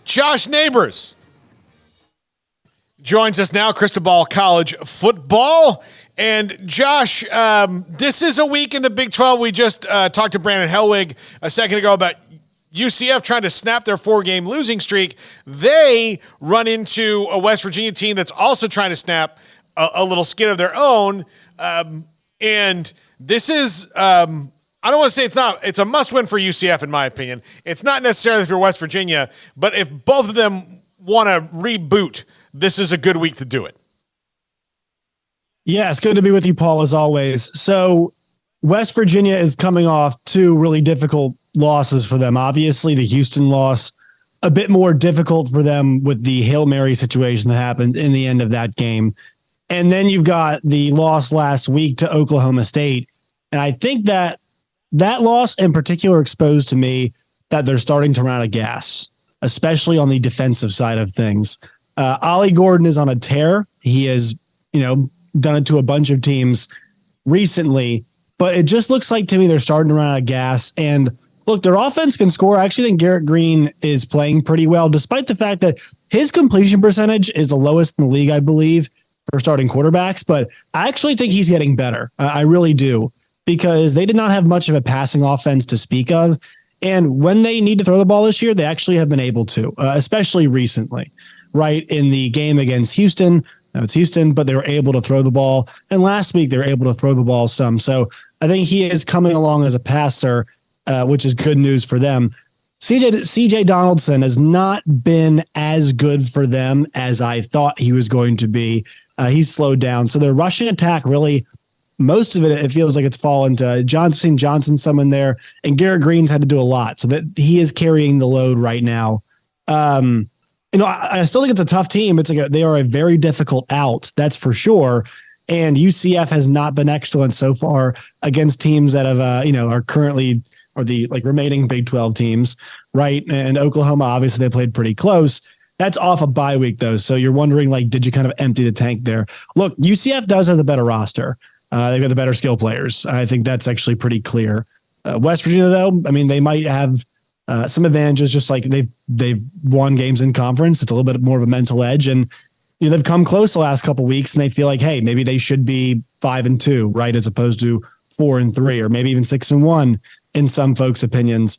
Josh Neighbors joins us now, Crystal Ball College football. And Josh, this is a week in the Big 12. We just talked to Brandon Helwig a second ago about UCF trying to snap their 4-game losing streak. They run into a West Virginia team that's also trying to snap a little skid of their own. And this is, I don't want to say it's a must-win for UCF, in my opinion. It's not necessarily for West Virginia, but if both of them want to reboot, this is a good week to do it. Yeah, it's good to be with you, Paul, as always. So West Virginia is coming off 2 really difficult losses for them. Obviously, the Houston loss, a bit more difficult for them with the Hail Mary situation that happened in the end of that game. And then you've got the loss last week to Oklahoma State. And I think that loss in particular exposed to me that they're starting to run out of gas, especially on the defensive side of things. Ollie Gordon is on a tear. He has, done it to a bunch of teams recently, but it just looks like to me they're starting to run out of gas. And look, their offense can score. I actually think Garrett Green is playing pretty well, despite the fact that his completion percentage is the lowest in the league, I believe, for starting quarterbacks. But I actually think he's getting better. I really do, because they did not have much of a passing offense to speak of. And when they need to throw the ball this year, they actually have been able to, especially recently, right? In the game against Houston, now it's Houston, but they were able to throw the ball. And last week, they were able to throw the ball some. So I think he is coming along as a passer, which is good news for them. CJ Donaldson has not been as good for them as I thought he was going to be. He's slowed down. So their rushing attack, really, most of it feels like it's fallen to Johnson, someone there, and Garrett Green's had to do a lot. So that he is carrying the load right now. I still think it's a tough team. It's like they are a very difficult out, that's for sure. And UCF has not been excellent so far against teams that have, are currently the remaining Big 12 teams, right? And Oklahoma, obviously, they played pretty close. That's off a bye week, though. So you're wondering, did you kind of empty the tank there? Look, UCF does have the better roster. They've got the better skill players. I think that's actually pretty clear. West Virginia, though, they might have some advantages, just like they've won games in conference. It's a little bit more of a mental edge, and they've come close the last couple of weeks, and they feel like, hey, maybe they should be 5-2, right, as opposed to 4-3, or maybe even 6-1 in some folks' opinions.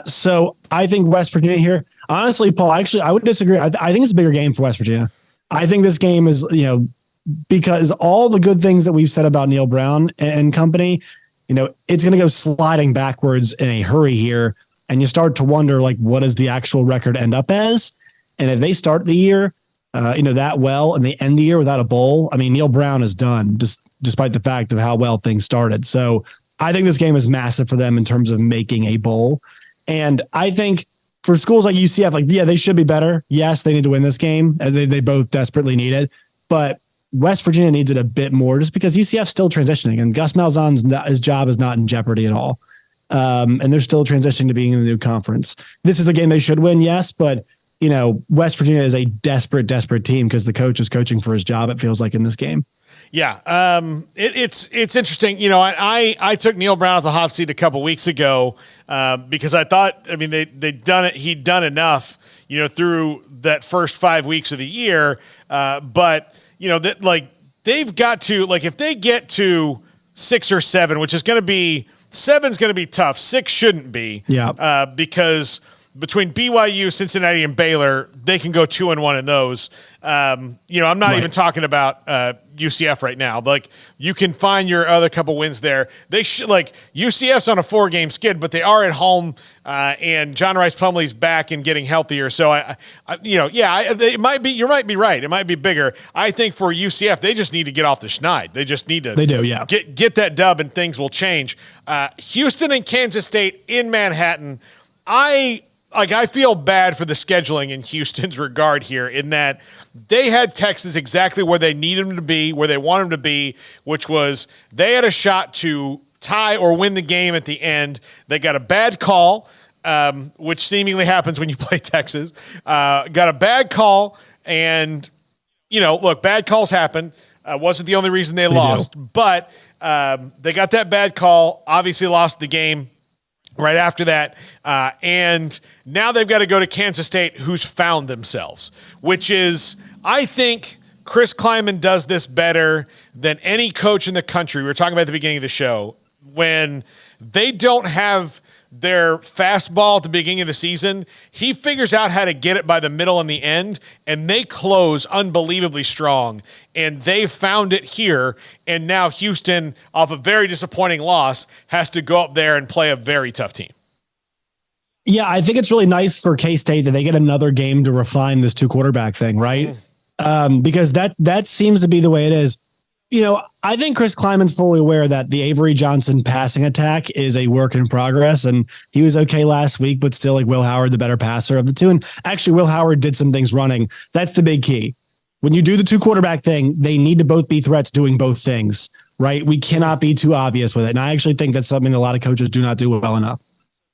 So I think West Virginia here. Honestly, Paul, actually, I would disagree. I think it's a bigger game for West Virginia. I think this game is, because all the good things that we've said about Neil Brown and company, it's going to go sliding backwards in a hurry here. And you start to wonder, what does the actual record end up as? And if they start the year, that well, and they end the year without a bowl, Neil Brown is done, despite the fact of how well things started. So I think this game is massive for them in terms of making a bowl. And I think for schools like UCF, they should be better. Yes, they need to win this game, and they both desperately need it. But West Virginia needs it a bit more, just because UCF's still transitioning, and Gus Malzahn's his job is not in jeopardy at all. And they're still transitioning to being in the new conference. This is a game they should win, yes, but West Virginia is a desperate team because the coach is coaching for his job, it feels like, in this game. Yeah, it's interesting. I took Neil Brown off the hot seat a couple weeks ago because I thought, they'd done it. He'd done enough, through that first 5 weeks of the year. But they've got to, if they get to 6 or 7, which is going to be 7's going to be tough. 6 shouldn't be. Yeah. Because between BYU, Cincinnati, and Baylor, they can go 2-1 in those. I'm not even talking about UCF right now. You can find your other couple wins there. They should, UCF's on a 4-game skid, but they are at home, and John Rice Plumlee's back and getting healthier. So it might be. You might be right. It might be bigger. I think for UCF, they just need to get off the schneid. They just need to. They do, yeah. Get that dub, and things will change. Houston and Kansas State in Manhattan. I feel bad for the scheduling in Houston's regard here, in that they had Texas exactly where they needed them to be, where they want them to be, which was they had a shot to tie or win the game at the end. They got a bad call, which seemingly happens when you play Texas. Got a bad call, and, bad calls happen. Wasn't the only reason they lost, but they got that bad call, obviously lost the game. right after that. And now they've got to go to Kansas State, who's found themselves, which is, I think Chris Kleiman does this better than any coach in the country. We were talking about at the beginning of the show, when they don't have their fastball at the beginning of the season, he figures out how to get it by the middle and the end, and they close unbelievably strong. And they found it here, and now Houston, off a very disappointing loss, has to go up there and play a very tough team. Yeah, I think it's really nice for K-State that they get another game to refine this 2-quarterback thing, right? Because that seems to be the way it is. You know, I think Chris Kleiman's fully aware that the Avery Johnson passing attack is a work in progress, and he was okay last week, but still, like, Will Howard, the better passer of the two. And actually, Will Howard did some things running. That's the big key. When you do the 2-quarterback thing, they need to both be threats doing both things, right? We cannot be too obvious with it. And I actually think that's something a lot of coaches do not do well enough.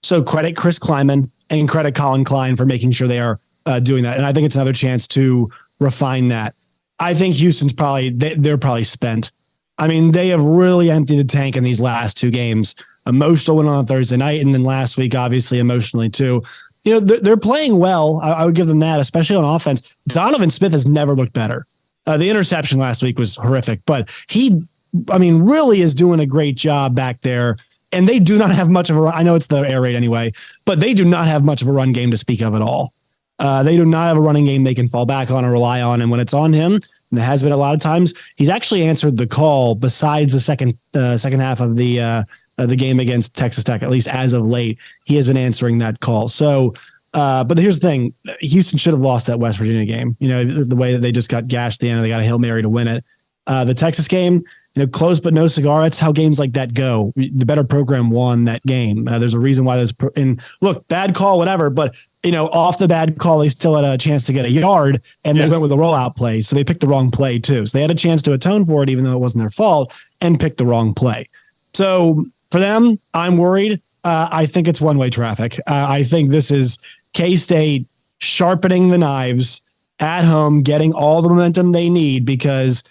So credit Chris Kleiman and credit Colin Klein for making sure they are doing that. And I think it's another chance to refine that. I think Houston's they're probably spent. I mean, they have really emptied the tank in these last 2 games. Emotional win on Thursday night, and then last week, obviously, emotionally too. You know, they're playing well. I would give them that, especially on offense. Donovan Smith has never looked better. The interception last week was horrific, but he, really is doing a great job back there. And they do not have much of a run. I know it's the air raid anyway, but they do not have much of a run game to speak of at all. They do not have a running game they can fall back on or rely on. And when it's on him, and it has been a lot of times, he's actually answered the call besides the second half of the game against Texas Tech, at least as of late. He has been answering that call. So, but here's the thing. Houston should have lost that West Virginia game. You know, the way that they just got gashed at the end, they got a Hail Mary to win it. The Texas game, close but no cigar. That's how games like that go. The better program won that game. There's a reason why look, bad call, whatever, but off the bad call, they still had a chance to get a yard, and they went with a rollout play. So they picked the wrong play too. So they had a chance to atone for it, even though it wasn't their fault, and picked the wrong play. So for them, I'm worried. I think it's one-way traffic. I think this is K-State sharpening the knives at home, getting all the momentum they need, because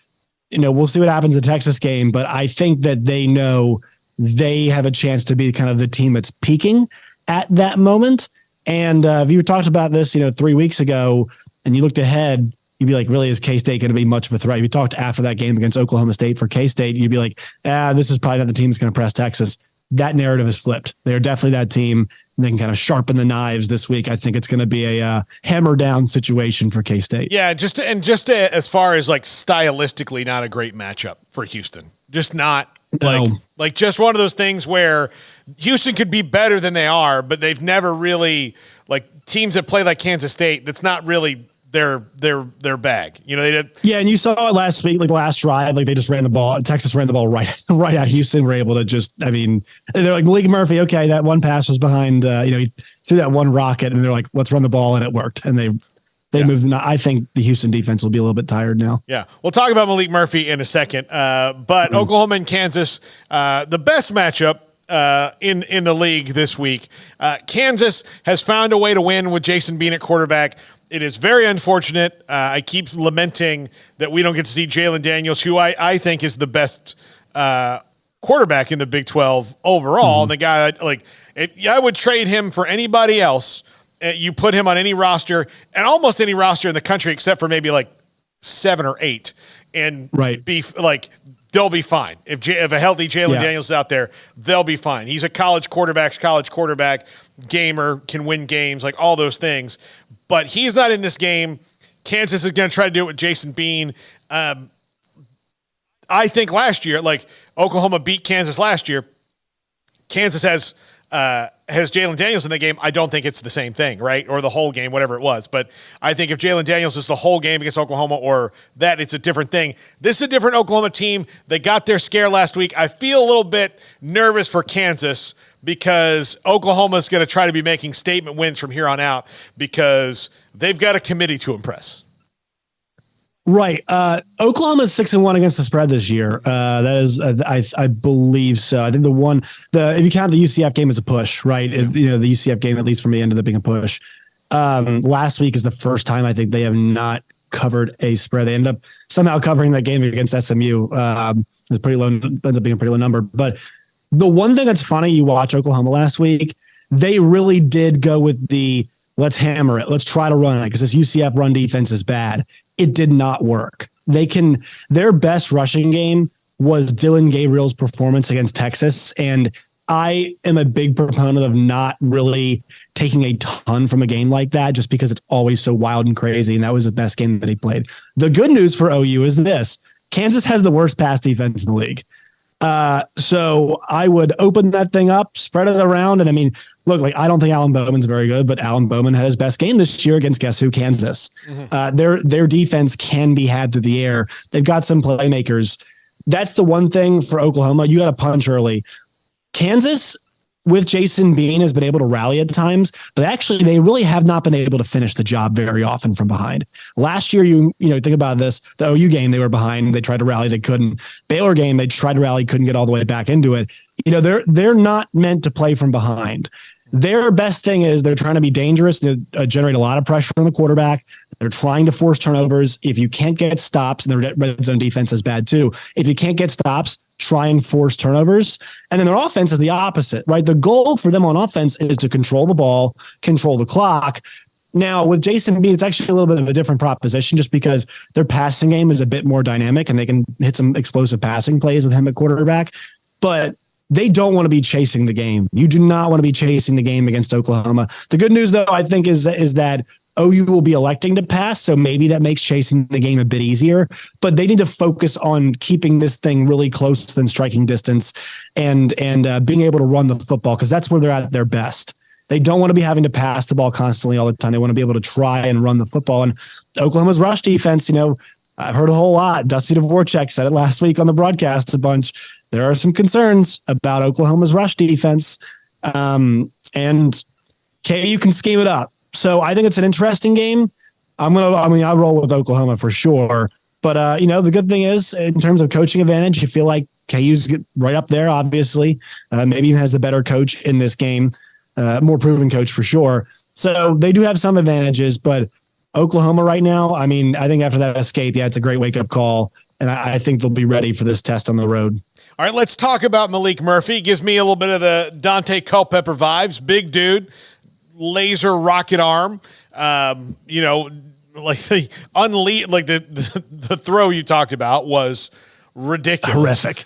we'll see what happens in the Texas game, but I think that they know they have a chance to be kind of the team that's peaking at that moment. And if you talked about this, 3 weeks ago, and you looked ahead, you'd be like, really, is K-State going to be much of a threat? If you talked after that game against Oklahoma State for K-State, you'd be like, this is probably not the team that's going to press Texas. That narrative is flipped. They're definitely that team, and they can kind of sharpen the knives this week. I think it's going to be a hammer down situation for K-State. Yeah, just as far as like stylistically, not a great matchup for Houston. Just not like just one of those things where Houston could be better than they are, but they've never really, like, teams that play like Kansas State, that's not really their bag. They did. Yeah, and you saw it last week, like last drive, like they just ran the ball. Texas ran the ball right at Houston. Were able to just, they're like, Malik Murphy, okay, that one pass was behind, he threw that one rocket, and they're like, let's run the ball, and it worked. And they moved. I think the Houston defense will be a little bit tired now. Yeah, we'll talk about Malik Murphy in a second. But Oklahoma and Kansas, the best matchup in the league this week. Kansas has found a way to win with Jason Bean at quarterback. It is very unfortunate. I keep lamenting that we don't get to see Jalen Daniels, who I think is the best quarterback in the Big 12 overall. And the guy, I would trade him for anybody else. You put him on any roster, and almost any roster in the country except for maybe like 7 or 8, and be like, they'll be fine. If a healthy Jalen Daniels is out there, they'll be fine. He's a college quarterback, gamer, can win games, like all those things. But he's not in this game. Kansas is going to try to do it with Jason Bean. I think last year, like Oklahoma beat Kansas last year, Kansas has Jalen Daniels in the game. I don't think it's the same thing, right? Or the whole game, whatever it was. But I think if Jalen Daniels is the whole game against Oklahoma, or that, it's a different thing. This is a different Oklahoma team. They got their scare last week. I feel a little bit nervous for Kansas, because Oklahoma is going to try to be making statement wins from here on out, because they've got a committee to impress. Right. Oklahoma's 6-1 against the spread this year. That is, I believe so. I think if you count the UCF game as a push, right? Yeah. The UCF game, at least for me, ended up being a push. Last week is the first time I think they have not covered a spread. They end up somehow covering that game against SMU. It's pretty low, ends up being a pretty low number. But The one thing that's funny, you watch Oklahoma last week, they really did go with the let's hammer it. Let's try to run it because this UCF run defense is bad. It did not work. Their best rushing game was Dylan Gabriel's performance against Texas. And I am a big proponent of not really taking a ton from a game like that just because it's always so wild and crazy. And that was the best game that he played. The good news for OU is this: Kansas has the worst pass defense in the league. So I would open that thing up, spread it around. And I mean, look, like, I don't think Alan Bowman's very good, but Alan Bowman had his best game this year against guess who? Kansas. Their defense can be had through the air. They've got some playmakers. That's the one thing for Oklahoma. You got to punch early. Kansas with Jason Bean has been able to rally at times, but actually they really have not been able to finish the job very often from behind. Last year, you think about this, the OU game, they were behind, they tried to rally, they couldn't. Baylor game, they tried to rally, couldn't get all the way back into it. They're not meant to play from behind. Their best thing is they're trying to be dangerous, to generate a lot of pressure on the quarterback. They're trying to force turnovers. If you can't get stops, and their red zone defense is bad too. If you can't get stops, try and force turnovers. And then their offense is the opposite, right? The goal for them on offense is to control the ball, control the clock. Now, with Jason Bean, it's actually a little bit of a different proposition just because their passing game is a bit more dynamic and they can hit some explosive passing plays with him at quarterback. But they don't want to be chasing the game. You do not want to be chasing the game against Oklahoma. The good news, though, I think, is that OU will be electing to pass, so maybe that makes chasing the game a bit easier. But they need to focus on keeping this thing really close than striking distance and being able to run the football because that's where they're at their best. They don't want to be having to pass the ball constantly all the time. They want to be able to try and run the football. And Oklahoma's rush defense, I've heard a whole lot. Dusty Dvorak said it last week on the broadcast a bunch. There are some concerns about Oklahoma's rush defense, and KU can scheme it up. So I think it's an interesting game. I roll with Oklahoma for sure. But the good thing is, in terms of coaching advantage, you feel like KU's right up there. Obviously, maybe even has the better coach in this game, more proven coach for sure. So they do have some advantages, but Oklahoma right now, I think after that escape, it's a great wake-up call, and I think they'll be ready for this test on the road. All right, let's talk about Malik Murphy. Gives me a little bit of the Dante Culpepper vibes. Big dude, laser rocket arm. Like the throw you talked about was ridiculous. Horrific.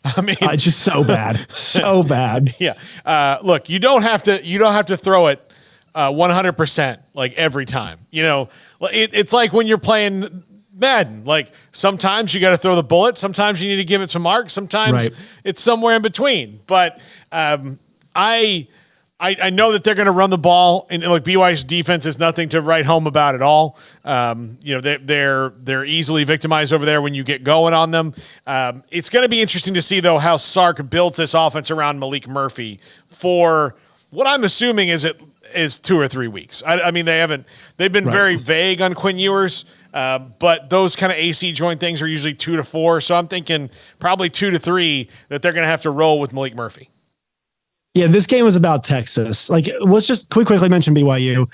Just so bad. So bad. Yeah. Look, you don't have to throw it 100% like every time. It's like when you're playing Madden. Like sometimes you got to throw the bullet. Sometimes you need to give it some marks. Sometimes it's somewhere in between. But I know that they're going to run the ball, and like BYU's defense is nothing to write home about at all. They're easily victimized over there when you get going on them. It's going to be interesting to see though how Sark builds this offense around Malik Murphy for what I'm assuming is 2 or 3 weeks. They've been very vague on Quinn Ewers. But those kind of AC joint things are usually 2 to 4. So I'm thinking probably 2 to 3 that they're going to have to roll with Malik Murphy. Yeah, this game was about Texas. Like, let's just quickly mention BYU.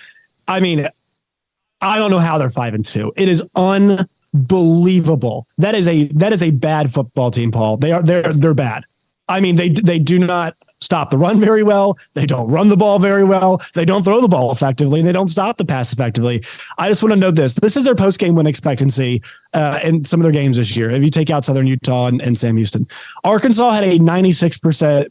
I don't know how they're 5-2. It is unbelievable. That is a bad football team, Paul. They're bad. They do not stop the run very well. They don't run the ball very well. They don't throw the ball effectively. They don't stop the pass effectively. I just want to note this. This is their post-game win expectancy in some of their games this year. If you take out Southern Utah and Sam Houston. Arkansas had a 96%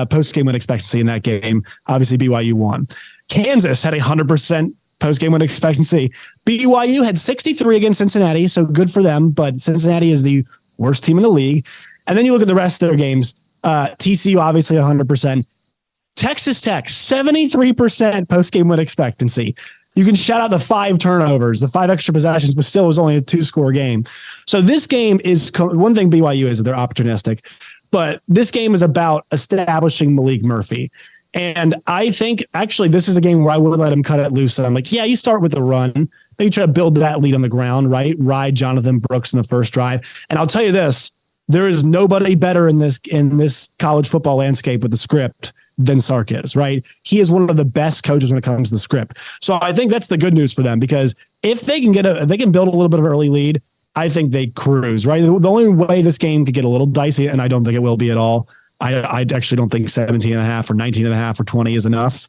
post-game win expectancy in that game. Obviously, BYU won. Kansas had a 100% post-game win expectancy. BYU had 63 against Cincinnati, so good for them, but Cincinnati is the worst team in the league. And then you look at the rest of their games. TCU, obviously 100%. Texas Tech, 73% post-game win expectancy. You can shout out the 5 turnovers, the 5 extra possessions, but still it was only a 2-score game. So this game is one thing BYU is they're opportunistic, but this game is about establishing Malik Murphy. And I think actually this is a game where I would let him cut it loose. I'm like, you start with the run. Then you try to build that lead on the ground, right? Ride Jonathan Brooks in the first drive. And I'll tell you this, there is nobody better in this college football landscape with the script than Sark is, right? He is one of the best coaches when it comes to the script. So I think that's the good news for them, because if they can build a little bit of early lead, I think they cruise, right? The only way this game could get a little dicey, and I don't think it will be at all, I actually don't think 17 and a half or 19 and a half or 20 is enough.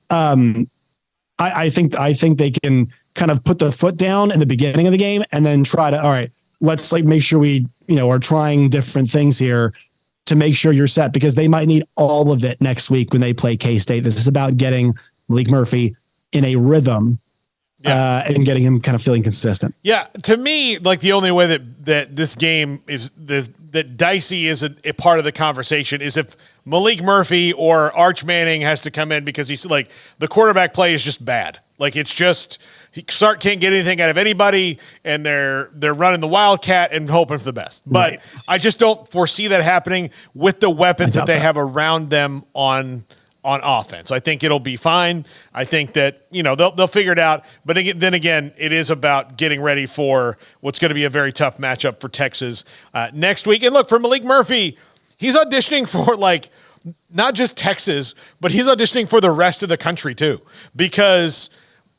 I think they can kind of put the foot down in the beginning of the game and then try to, all right, let's like make sure we, are trying different things here to make sure you're set, because they might need all of it next week when they play K-State. This is about getting Malik Murphy in a rhythm. And getting him kind of feeling consistent. Yeah, to me, like the only way that this game is that dicey is a part of the conversation is if Malik Murphy or Arch Manning has to come in because he's like the quarterback play is just bad. Like it's just Sark can't get anything out of anybody, and they're running the Wildcat and hoping for the best. But right. I just don't foresee that happening with the weapons that they have around them on offense. I think it'll be fine. I think that, they'll figure it out. But then again, it is about getting ready for what's going to be a very tough matchup for Texas next week. And look, for Malik Murphy, he's auditioning for not just Texas, but he's auditioning for the rest of the country too, because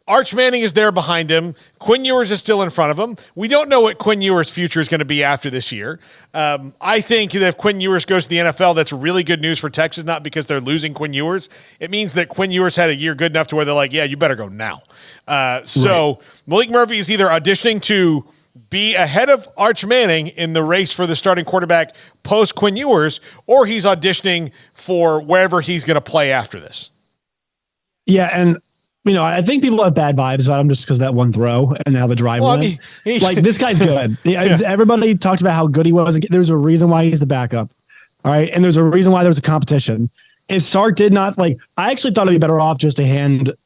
Arch Manning is there behind him. Quinn Ewers is still in front of him. We don't know what Quinn Ewers' future is going to be after this year. I think that if Quinn Ewers goes to the NFL, that's really good news for Texas, not because they're losing Quinn Ewers. It means that Quinn Ewers had a year good enough to where they're like, yeah, you better go now. So Malik Murphy is either auditioning to be ahead of Arch Manning in the race for the starting quarterback post Quinn Ewers, or he's auditioning for wherever he's going to play after this. Yeah, and I think people have bad vibes about him just because that one throw and now the drive went. Like, this guy's good. Yeah. Everybody talked about how good he was. There's a reason why he's the backup. All right. And there's a reason why there was a competition. If Sark did not I actually thought it'd be better off just to hand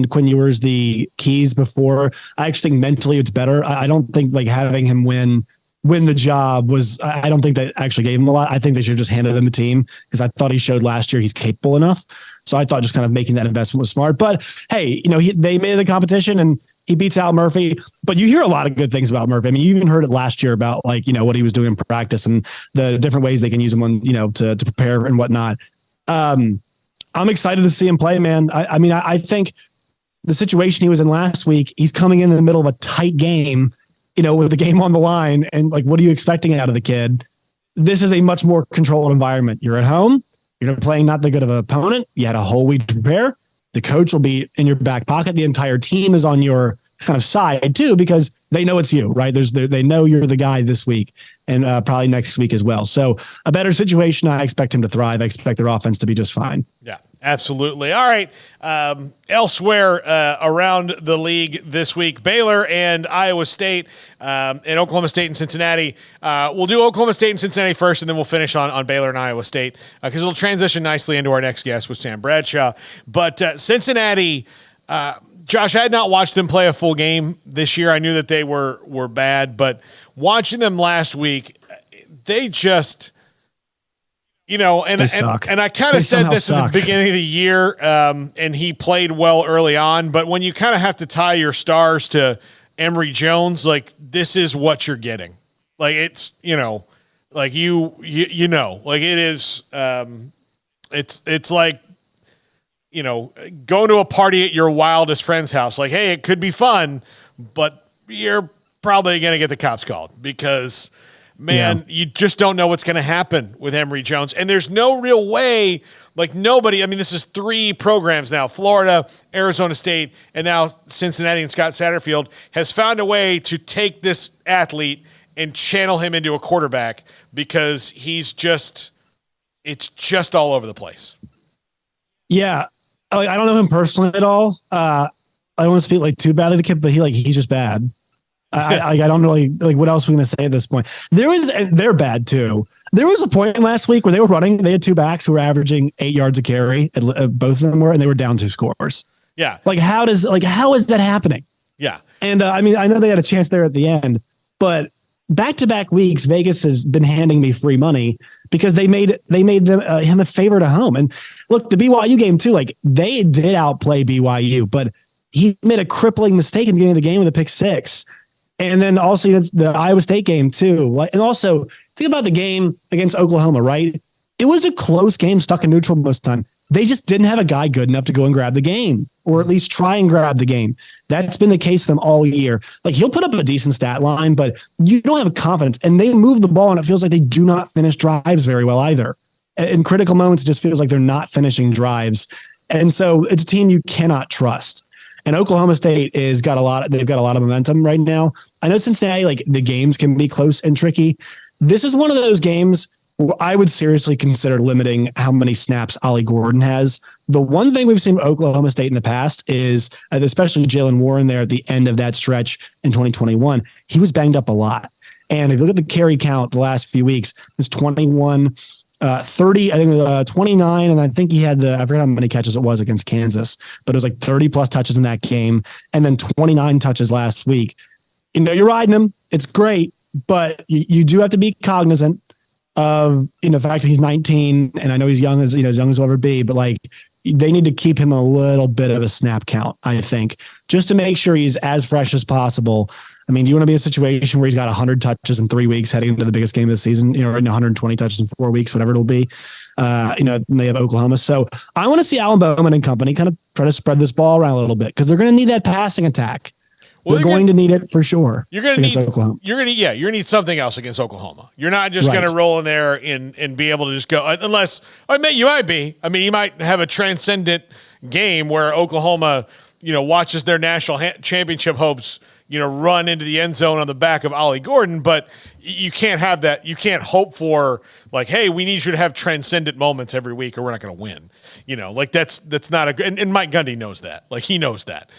Quinn Ewers the keys before. I actually think mentally it's better. I don't think having him win the job I don't think that actually gave him a lot. I think they should have just handed him the team, because I thought he showed last year he's capable enough. So I thought just kind of making that investment was smart. But hey, they made the competition and he beats out Murphy. But you hear a lot of good things about Murphy. I mean, you even heard it last year about what he was doing in practice and the different ways they can use him on, to prepare and whatnot. I'm excited to see him play, man. I think the situation he was in last week, he's coming in the middle of a tight game, with the game on the line, and what are you expecting out of the kid? This is a much more controlled environment. You're at home. You're playing not that good of an opponent. You had a whole week to prepare. The coach will be in your back pocket. The entire team is on your kind of side too, because they know it's you, right? They know you're the guy this week and probably next week as well. So a better situation. I expect him to thrive. I expect their offense to be just fine. Yeah. Absolutely. All right. Elsewhere around the league this week, Baylor and Iowa State and Oklahoma State and Cincinnati. We'll do Oklahoma State and Cincinnati first, and then we'll finish on Baylor and Iowa State because it'll transition nicely into our next guest with Sam Bradshaw. But Cincinnati, Josh, I had not watched them play a full game this year. I knew that they were bad, but watching them last week, they just... and I kind of said this at the beginning of the year, and he played well early on. But when you kind of have to tie your stars to Emory Jones, this is what you're getting. It's it is. It's like going to a party at your wildest friend's house. Hey, it could be fun, but you're probably going to get the cops called because. Man, you just don't know what's going to happen with Emory Jones. And there's no real way, nobody, this is 3 programs now, Florida, Arizona State, and now Cincinnati and Scott Satterfield has found a way to take this athlete and channel him into a quarterback because it's just all over the place. Yeah. I don't know him personally at all. I don't want to speak too badly of the kid, but he's just bad. I don't really what else we're going to say at this point. They're bad too. There was a point last week where they were running. They had 2 backs who were averaging 8 yards a carry. Both of them were, and they were down 2 scores. Yeah. How is that happening? Yeah. And I know they had a chance there at the end, but back-to-back weeks, Vegas has been handing me free money because they made him a favorite at home. And look, the BYU game too, they did outplay BYU, but he made a crippling mistake in the beginning of the game with a pick 6. And then also the Iowa State game too. And also think about the game against Oklahoma, right? It was a close game, stuck in neutral most of the time. They just didn't have a guy good enough to go and grab the game, or at least try and grab the game. That's been the case for them all year. He'll put up a decent stat line, but you don't have confidence. And they move the ball, and it feels like they do not finish drives very well either. In critical moments, it just feels like they're not finishing drives. And so it's a team you cannot trust. And Oklahoma State they've got a lot of momentum right now. I know Cincinnati, like the games can be close and tricky. This is one of those games where I would seriously consider limiting how many snaps Ollie Gordon has. The one thing we've seen with Oklahoma State in the past is, especially Jalen Warren there at the end of that stretch in 2021, he was banged up a lot. And if you look at the carry count the last few weeks, it's 21, 30, I think 29. And I think he had I forgot how many catches it was against Kansas, but it was like 30 plus touches in that game. And then 29 touches last week. You're riding him. It's great, but you do have to be cognizant of, the fact that he's 19 and I know he's young as he'll ever be, but like they need to keep him a little bit of a snap count, I think, just to make sure he's as fresh as possible. I mean, do you want to be in a situation where he's got 100 touches in 3 weeks heading into the biggest game of the season, or 120 touches in 4 weeks, whatever it'll be, they have Oklahoma. So I want to see Alan Bowman and company kind of try to spread this ball around a little bit because they're going to need that passing attack. Well, they're going to need it for sure. You're going to need something else against Oklahoma. You're not just going to roll in there and be able to just go, unless you might be. I mean, you might have a transcendent game where Oklahoma, watches their national championship hopes, run into the end zone on the back of Ollie Gordon, but you can't have that. You can't hope for like, hey, we need you to have transcendent moments every week or we're not going to win. That's not a good, and Mike Gundy knows that. Like he knows that.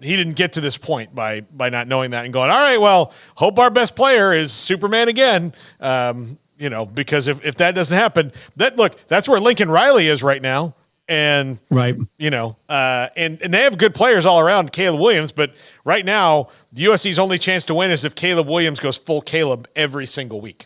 He didn't get to this point by not knowing that and going, all right, well, hope our best player is Superman again. Because if that doesn't happen, that's where Lincoln Riley is right now. And right, and they have good players all around, Caleb Williams, but right now the USC's only chance to win is if Caleb Williams goes full Caleb every single week.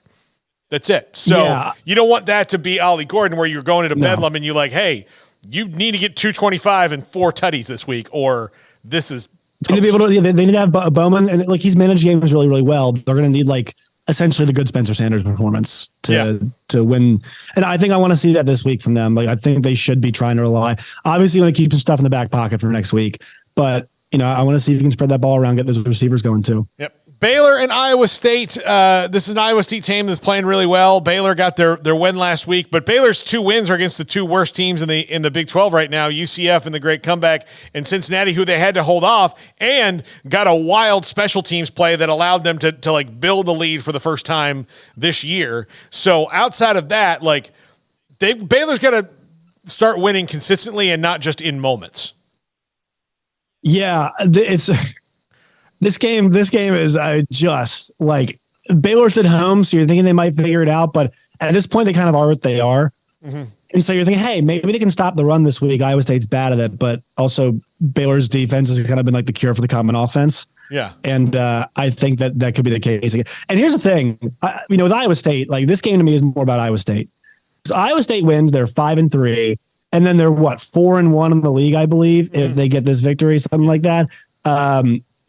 That's it. So you don't want that to be Ollie Gordon where you're going into Bedlam and you're like, hey, you need to get 225 and 4 tutties this week, or this is they need to be able to. They need to have Bowman, and like he's managed games really, really well. They're going to need like essentially the good Spencer Sanders performance to win. And I think I want to see that this week from them. Like, I think they should be trying to rely. Obviously, you want to keep some stuff in the back pocket for next week, but I want to see if you can spread that ball around, get those receivers going too. Yep. Baylor and Iowa State. This is an Iowa State team that's playing really well. Baylor got their win last week, but Baylor's 2 wins are against the 2 worst teams in the Big 12 right now, UCF and the great comeback, and Cincinnati, who they had to hold off, and got a wild special teams play that allowed them to like build a lead for the first time this year. So outside of that, like Baylor's got to start winning consistently and not just in moments. Yeah, it's. This game is just like Baylor's at home, so you're thinking they might figure it out, but at this point they kind of are what they are. Mm-hmm. And so you're thinking, hey, maybe they can stop the run this week. With State's bad at it, but also Baylor's defense has kind of been like the cure for the common offense. Yeah. And I think that could be the case again. And here's the thing, with Iowa State, like this game to me is more about Iowa State. So Iowa State wins, they're 5-3, and then they're 4-1 in the league, I believe, if they get this victory, something like that.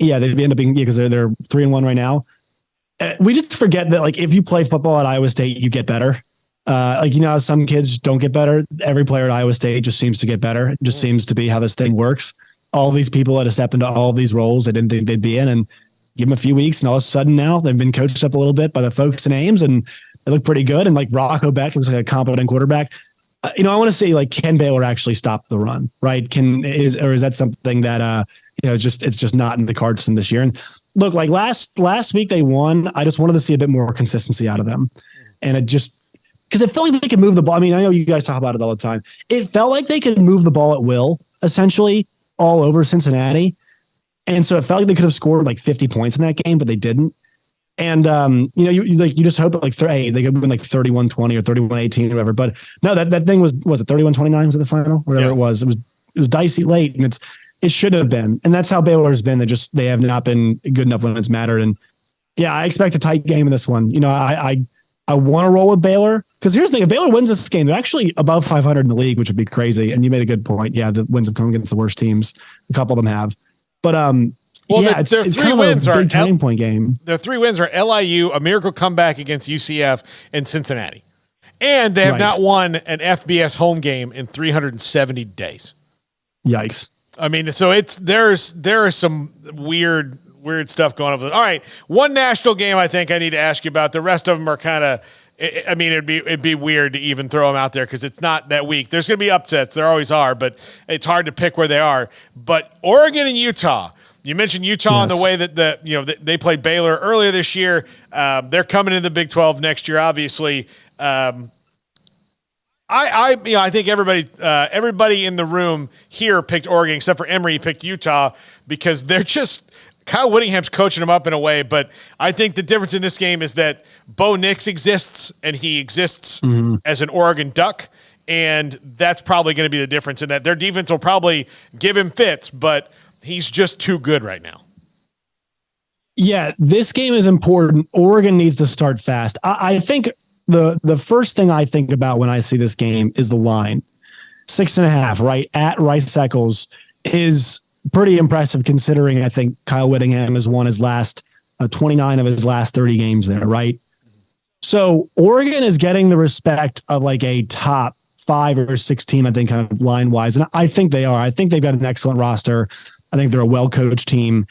Yeah, they'd end up being because they're 3-1 right now. We just forget that, like, if you play football at Iowa State, you get better. How some kids don't get better. Every player at Iowa State just seems to get better. It just seems to be how this thing works. All these people had to step into all of these roles they didn't think they'd be in, and give them a few weeks, and all of a sudden now they've been coached up a little bit by the folks in Ames, and they look pretty good. And like Rocco Beck looks like a competent quarterback. I want to see, like, can Baylor actually stop the run? Right? Is that something that it's just not in the cards in this year. And look, like last week they won. I just wanted to see a bit more consistency out of them. And it just, because it felt like they could move the ball. I mean, I know you guys talk about it all the time. It felt like they could move the ball at will, essentially all over Cincinnati. And so it felt like they could have scored like 50 points in that game, but they didn't. And, you just hope that they could win like 31-20 or 31-18 or whatever. But no, that thing was it 31-29 was it the final? Whatever it was dicey late, and it should have been. And that's how Baylor's been. They have not been good enough when it's mattered. And yeah, I expect a tight game in this one. I want to roll with Baylor because here's the thing. If Baylor wins this game, they're actually above 500 in the league, which would be crazy. And you made a good point. Yeah. The wins have come against the worst teams. A couple of them have, but, their 3 wins are turning point game. Their 3 wins are LIU, a miracle comeback against UCF, and Cincinnati. And they have not won an FBS home game in 370 days. Yikes. I mean, so there is some weird stuff going on. All right, one national game I think I need to ask you about. The rest of them are kind of I mean, it'd be weird to even throw them out there because it's not that weak. There's going to be upsets. There always are, but it's hard to pick where they are. But Oregon and Utah. You mentioned Utah in the way that they played Baylor earlier this year. They're coming into the Big 12 next year, obviously. I think everybody in the room here picked Oregon except for Emory picked Utah because they're just Kyle Whittingham's coaching them up in a way. But I think the difference in this game is that Bo Nix exists and he exists as an Oregon Duck. And that's probably going to be the difference in that their defense will probably give him fits, but he's just too good right now. Yeah, this game is important. Oregon needs to start fast. I think the first thing I think about when I see this game is the line. 6.5, right, at Rice Eccles is pretty impressive considering I think Kyle Whittingham has won his last 29 of his last 30 games there, right? So Oregon is getting the respect of like a top 5 or 6 team, I think, kind of line-wise. And I think they are. I think they've got an excellent roster. I think they're a well-coached team.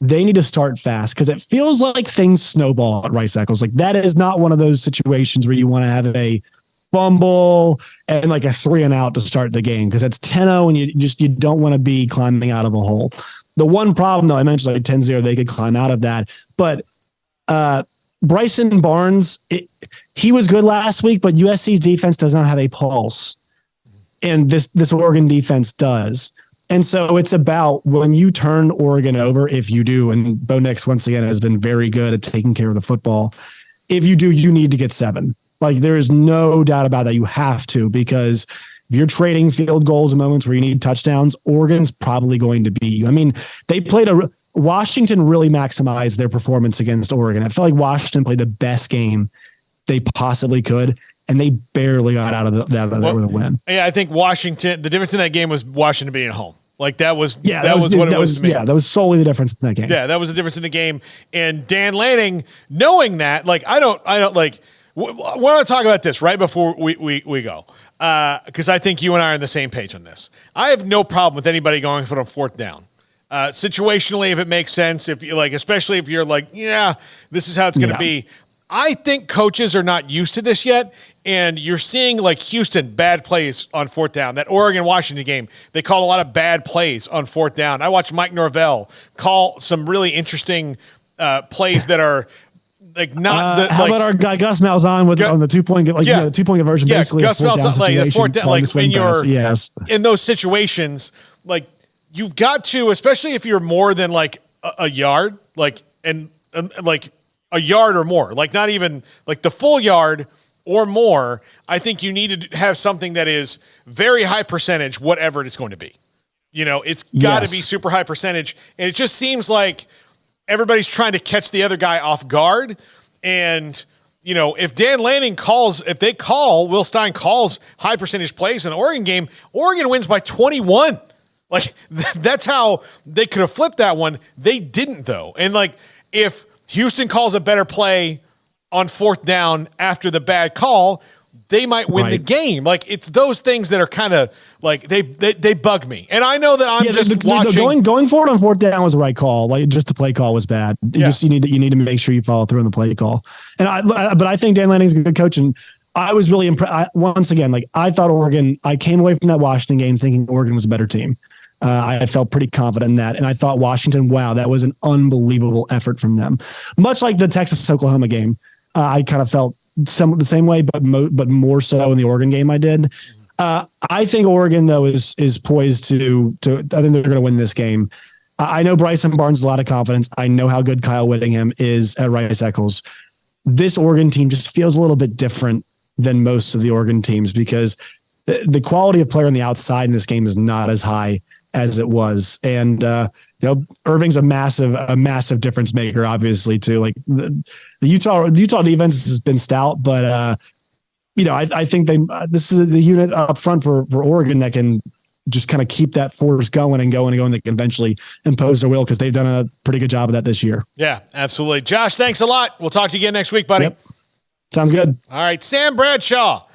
They need to start fast because it feels like things snowball at Rice Eccles. Like that is not one of those situations where you want to have a fumble and like a 3-and-out to start the game because it's 10-0 and you don't want to be climbing out of a hole. The one problem, though, I mentioned like 10-0, they could climb out of that. But Bryson Barnes, he was good last week, but USC's defense does not have a pulse. And this Oregon defense does. And so it's about when you turn Oregon over, if you do, and Bo Nix, once again, has been very good at taking care of the football. If you do, you need to get 7. Like, there is no doubt about that. You have to, because if you're trading field goals in moments where you need touchdowns, Oregon's probably going to beat you. I mean, Washington really maximized their performance against Oregon. I felt like Washington played the best game they possibly could, and they barely got out of there with a win. Yeah, I think Washington, the difference in that game was Washington being at home. Like that was what it was to me. Yeah, that was solely the difference in that game. Yeah, that was the difference in the game. And Dan Lanning, knowing that, like I don't like. I want to talk about this right before we go, because I think you and I are on the same page on this. I have no problem with anybody going for a 4th down. Situationally, if it makes sense, if you like, especially if you're like, yeah, this is how it's going to be. I think coaches are not used to this yet, and you're seeing like Houston bad plays on 4th down. That Oregon-Washington game, they called a lot of bad plays on 4th down. I watched Mike Norvell call some really interesting plays that are like not. How about our guy Gus Malzahn on the 2-point the 2-point conversion? Yeah, basically Gus Malzahn, like the 4th down, like when you're in those situations, like you've got to, especially if you're more than like a yard, like a yard or more, like not even like the full yard or more. I think you need to have something that is very high percentage, whatever it's going to be. You know, it's got to be super high percentage. And it just seems like everybody's trying to catch the other guy off guard. And, you know, if Dan Lanning Will Stein calls high percentage plays in the Oregon game, Oregon wins by 21. Like that's how they could have flipped that one. They didn't though. And like, if Houston calls a better play on 4th down after the bad call, they might win the game. Like it's those things that are kind of like they bug me. And I know that I'm just watching. Going forward on 4th down was the right call. Like just the play call was bad. You need to make sure you follow through on the play call. And but I think Dan Lanning's a good coach, and I was really impressed. Once again, like I thought Oregon. I came away from that Washington game thinking Oregon was a better team. I felt pretty confident in that. And I thought Washington, wow, that was an unbelievable effort from them. Much like the Texas-Oklahoma game, I kind of felt the same way, but more so in the Oregon game I did. I think Oregon, though, is poised to I think they're going to win this game. I know Bryson Barnes has a lot of confidence. I know how good Kyle Whittingham is at Rice Eccles. This Oregon team just feels a little bit different than most of the Oregon teams because the quality of player on the outside in this game is not as high as it was. And, Irving's a massive difference maker, obviously, too. Like the Utah defense has been stout, but, I think this is the unit up front for Oregon that can just kind of keep that force going and going and going. That can eventually impose their will because they've done a pretty good job of that this year. Yeah, absolutely. Josh, thanks a lot. We'll talk to you again next week, buddy. Yep. Sounds good. All right. Sam Bradshaw